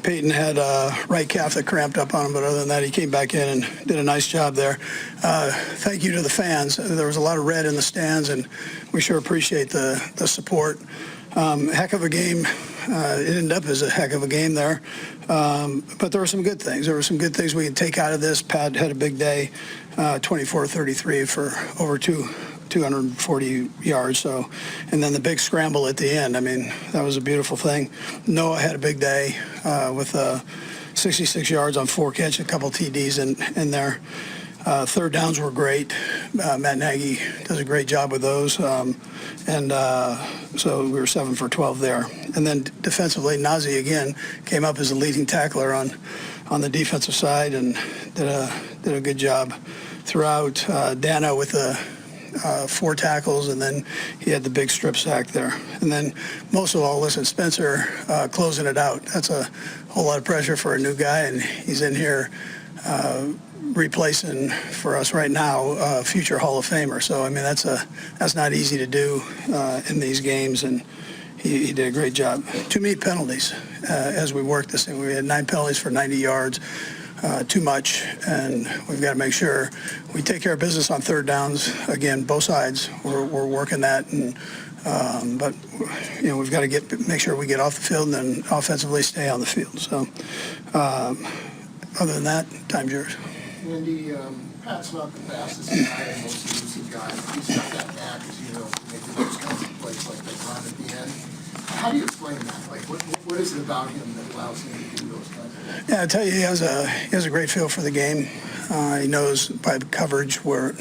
Peyton had a right calf that cramped up on him, but other than that, he came back in and did a nice job there. Thank you to the fans. There was a lot of red in the stands, and we sure appreciate the support. Heck of a game. It ended up as a heck of a game there. But there were some good things. There were some good things we could take out of this. Pat had a big day, 24-33 for over 240 yards. So, and then the big scramble at the end. I mean, that was a beautiful thing. Noah had a big day with 66 yards on 4 catches, a couple TDs in there. Third downs were great. Matt Nagy does a great job with those. So we were 7 for 12 there. And then defensively, Nazi again came up as the leading tackler on the defensive side and did a good job throughout. Dana with the 4 tackles, and then he had the big strip sack there. And then most of all, listen, Spencer closing it out. That's a whole lot of pressure for a new guy, and he's in here replacing for us right now a future Hall of Famer. So I mean that's not easy to do in these games, and he did a great job. Too many penalties as we worked this thing. We had 9 penalties for 90 yards. Too much, and we've got to make sure we take care of business on third downs. Again, both sides, we're working that, and but you know we've got to make sure we get off the field and then offensively stay on the field. So other than that, time's yours. Andy, Pat's not the fastest guy and most elusive guy. He's got that knack, as you know, to make those kinds of plays like they run at the end. How do you explain that? Like, what is it about him that allows him to do those kinds of things? Yeah, I tell you, he has a great feel for the game. He knows by coverage where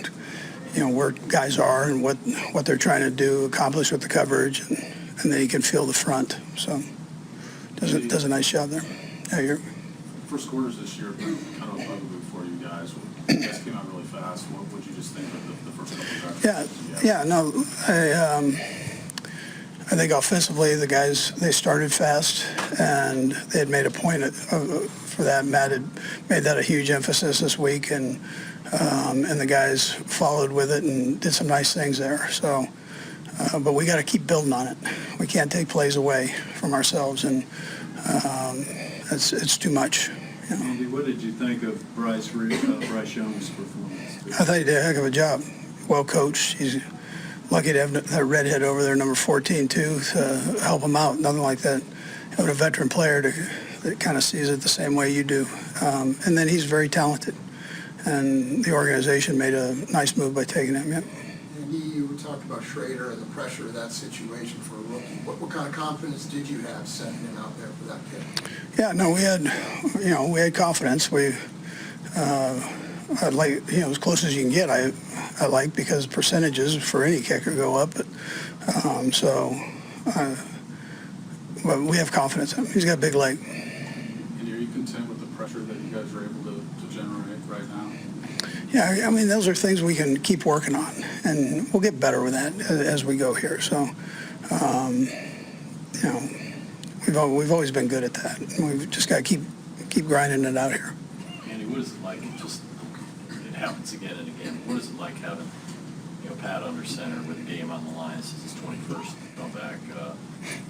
guys are and what they're trying to do, accomplish with the coverage, and then he can feel the front. So does a nice job there. Yeah, you're. First quarters this year, kind of a bugaboo for you guys. You guys came out really fast. What would you just think of the first couple of drives? Yeah, no, I think offensively the guys, they started fast, and they had made a point for that. Matt had made that a huge emphasis this week, and the guys followed with it and did some nice things there. So, but we got to keep building on it. We can't take plays away from ourselves, and it's too much. You know. Andy, what did you think of Bryce Young's performance? I thought he did a heck of a job. Well coached. He's lucky to have that redhead over there, number 14, too, to help him out. Nothing like that. Having a veteran player that kind of sees it the same way you do. And then he's very talented. And the organization made a nice move by taking him. Yeah. Andy, you talked about Schrader and the pressure of that situation for a rookie. What kind of confidence did you have setting him out there for that pick? Yeah, no, we had confidence. I'd like, as close as you can get. I like because percentages for any kicker go up. But well, we have confidence in him. He's got a big leg. And are you content with the pressure that you guys are able to generate right now? Yeah, I mean, those are things we can keep working on, and we'll get better with that as we go here. So, we've always been good at that. We've just got to keep grinding it out here. Andy, what is it like? It happens again and again. What is it like having Pat under center with the game on the line? This is his 21st comeback,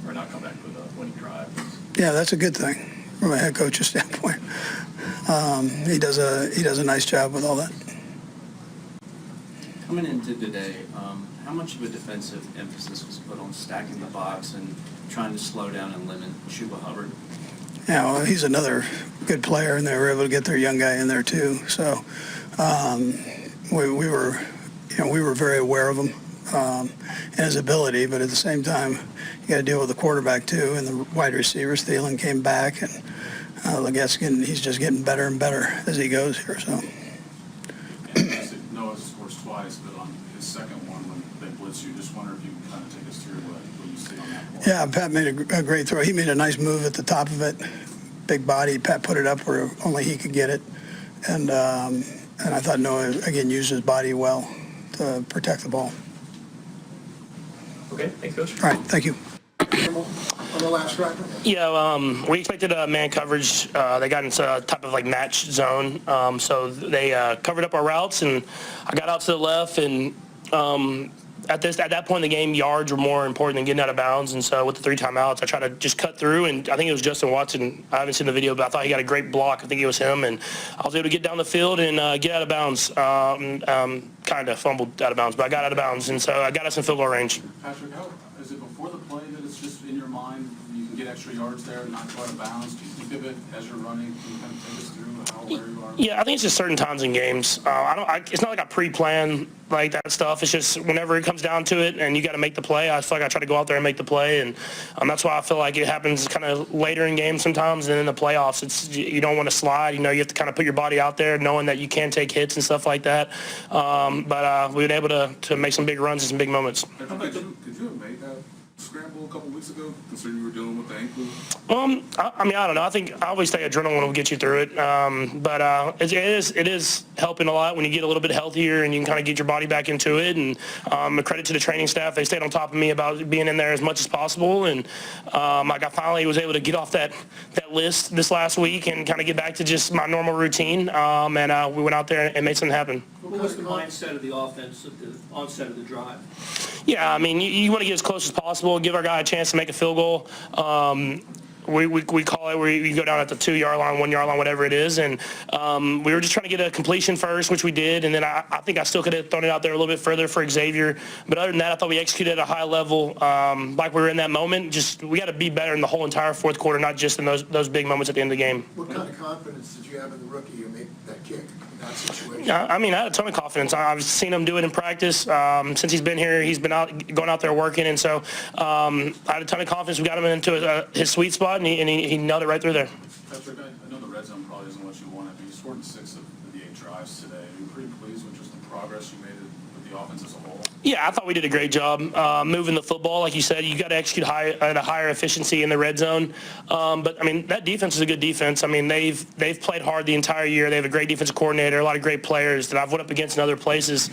or not comeback, but winning drive. Yeah, that's a good thing from a head coach's standpoint. He does a nice job with all that. Coming into today, how much of a defensive emphasis was put on stacking the box and trying to slow down and limit Chuba Hubbard? Yeah, well, he's another good player, and they were able to get their young guy in there too. So we were very aware of him and his ability, but at the same time, you got to deal with the quarterback too, and the wide receivers. Thielen came back, and he's just getting better and better as he goes here. So. Noah scores twice, but on his second one when they blitz you, just wonder if you can kind of take us through what you see on that play. Yeah, Pat made a great throw. He made a nice move at the top of it, big body. Pat put it up where only he could get it, and I thought Noah again used his body well to protect the ball. Okay, thanks, Coach. All right, thank you. On the last drive? Yeah, we expected man coverage. They got into a type of match zone, so they covered up our routes, and I got out to the left, and at that point in the game, yards were more important than getting out of bounds. And so with the 3 timeouts, I tried to just cut through. And I think it was Justin Watson. I haven't seen the video, but I thought he got a great block. I think it was him. And I was able to get down the field and get out of bounds. Kind of fumbled out of bounds, but I got out of bounds. And so I got us in field goal range. Patrick, how is it before the play that it's just in your mind, you can get extra yards there and not go out of bounds? Do you think of it as you're running? Can you kind of take us through where you are? Yeah, I think it's just certain times in games. It's not like I pre-plan like that stuff. It's just whenever it comes down to it and you got to make the play, I feel like I try to go out there and make the play. And that's why I feel like it happens kind of later in games sometimes. And in the playoffs, you don't want to slide. You have to kind of put your body out there knowing that you can take hits and stuff like that. But we've been able to make some big runs and some big moments. Could you have made that scramble a couple weeks ago, considering you were dealing with the ankle? I don't know. I think I always say adrenaline will get you through it. But it is helping a lot when you get a little bit healthier and you can kind of get your body back into it. And a credit to the training staff. They stayed on top of me about being in there as much as possible. And I finally was able to get off that list this last week and kind of get back to just my normal routine. And we went out there and made something happen. What was the mindset of the offense at the onset of the drive? Yeah, I mean, you want to get as close as possible, give our guy a chance to make a field goal. We call it where you go down at the 2-yard line, 1-yard line, whatever it is. And we were just trying to get a completion first, which we did. And then I think I still could have thrown it out there a little bit further for Xavier. But other than that, I thought we executed at a high level like we were in that moment. Just we got to be better in the whole entire fourth quarter, not just in those big moments at the end of the game. What kind of confidence did you have in the rookie to make that kick in that situation? I mean, I had a ton of confidence. I've seen him do it in practice. Since he's been here, he's been going out there working. And so I had a ton of confidence. We got him into his sweet spot, and he nailed it right through there. Patrick, I know the red zone probably isn't what you wanted, but you scored in 6 of the 8 drives today. Are you pretty pleased with just the progress you made with the offense as a whole? Yeah, I thought we did a great job moving the football. Like you said, you got to execute at a higher efficiency in the red zone. But, I mean, that defense is a good defense. I mean, they've played hard the entire year. They have a great defensive coordinator, a lot of great players that I've went up against in other places.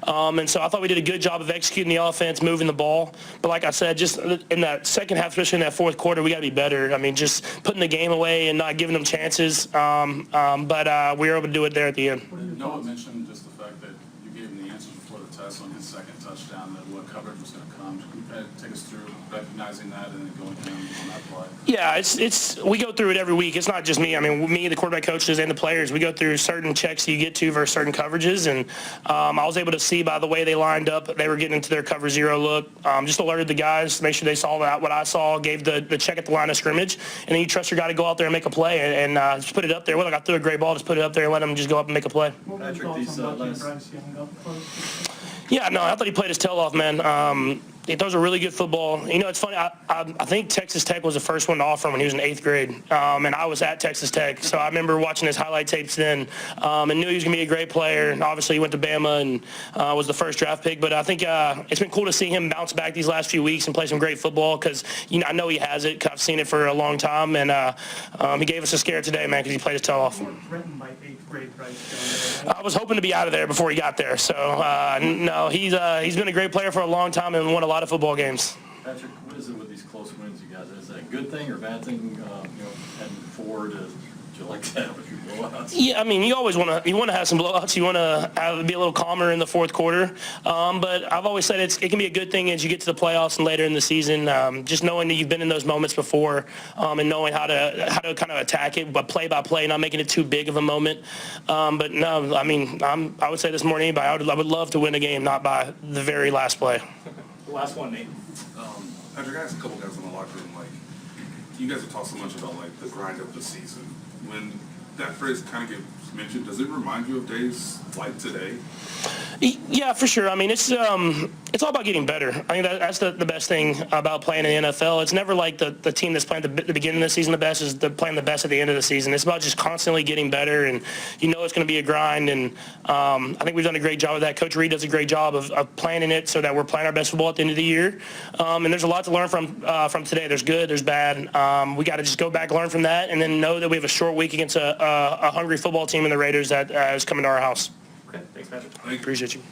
And so I thought we did a good job of executing the offense, moving the ball. But like I said, just in that second half, especially in that fourth quarter, we got to be better. I mean, just putting the game away and not giving them chances. But we were able to do it there at the end. Noah mentioned just the fact that you gave him the answers before the test on his second touchdown, that what coverage was going to come. Can you take us through recognizing that and then going down on that play? Yeah, it's we go through it every week. It's not just me. I mean, me, the quarterback coaches, and the players, we go through certain checks you get to versus certain coverages. And I was able to see by the way they lined up, they were getting into their cover zero look. Just alerted the guys to make sure they saw what I saw, gave the check at the line of scrimmage. And then you trust your guy to go out there and make a play and just put it up there. Well, I threw a great ball, just put it up there and let him just go up and make a play. Patrick, these last... Yeah, no, I thought he played his tail off, man. He throws a really good football. You know, it's funny. I think Texas Tech was the first one to offer him when he was in 8th grade, and I was at Texas Tech. So I remember watching his highlight tapes then and knew he was going to be a great player. And obviously, he went to Bama and was the first draft pick. But I think it's been cool to see him bounce back these last few weeks and play some great football because, you know, I know he has it. I've seen it for a long time. And he gave us a scare today, man, because he played his tail off. Threatened by 8th grade, right? I was hoping to be out of there before he got there. So, no, he's been a great player for a long time and won a lot of football games. Patrick, what is it with these close wins, you guys? Is that a good thing or a bad thing, heading forward? Do you like that with your blowouts? Yeah, I mean, you always want to have some blowouts. You want to be a little calmer in the fourth quarter. But I've always said it can be a good thing as you get to the playoffs and later in the season. Just knowing that you've been in those moments before and knowing how to kind of attack it, but play by play, not making it too big of a moment. But no, I mean, I would say this more than anybody. I would love to win a game, not by the very last play. The last one, Nate. Patrick, I asked a couple guys in the locker room, like, you guys have talked so much about, like, the grind of the season. When that phrase kind of gets mentioned, does it remind you of days like today? Yeah, for sure. I mean, it's all about getting better. I think that's the best thing about playing in the NFL. It's never like the team that's playing at the beginning of the season the best is playing the best at the end of the season. It's about just constantly getting better, and you know it's going to be a grind. And I think we've done a great job of that. Coach Reid does a great job of planning it so that we're playing our best football at the end of the year. And there's a lot to learn from today. There's good, there's bad. We got to just go back, learn from that, and then know that we have a short week against a hungry football team in the Raiders that is coming to our house. Okay, thanks, Patrick. Appreciate you.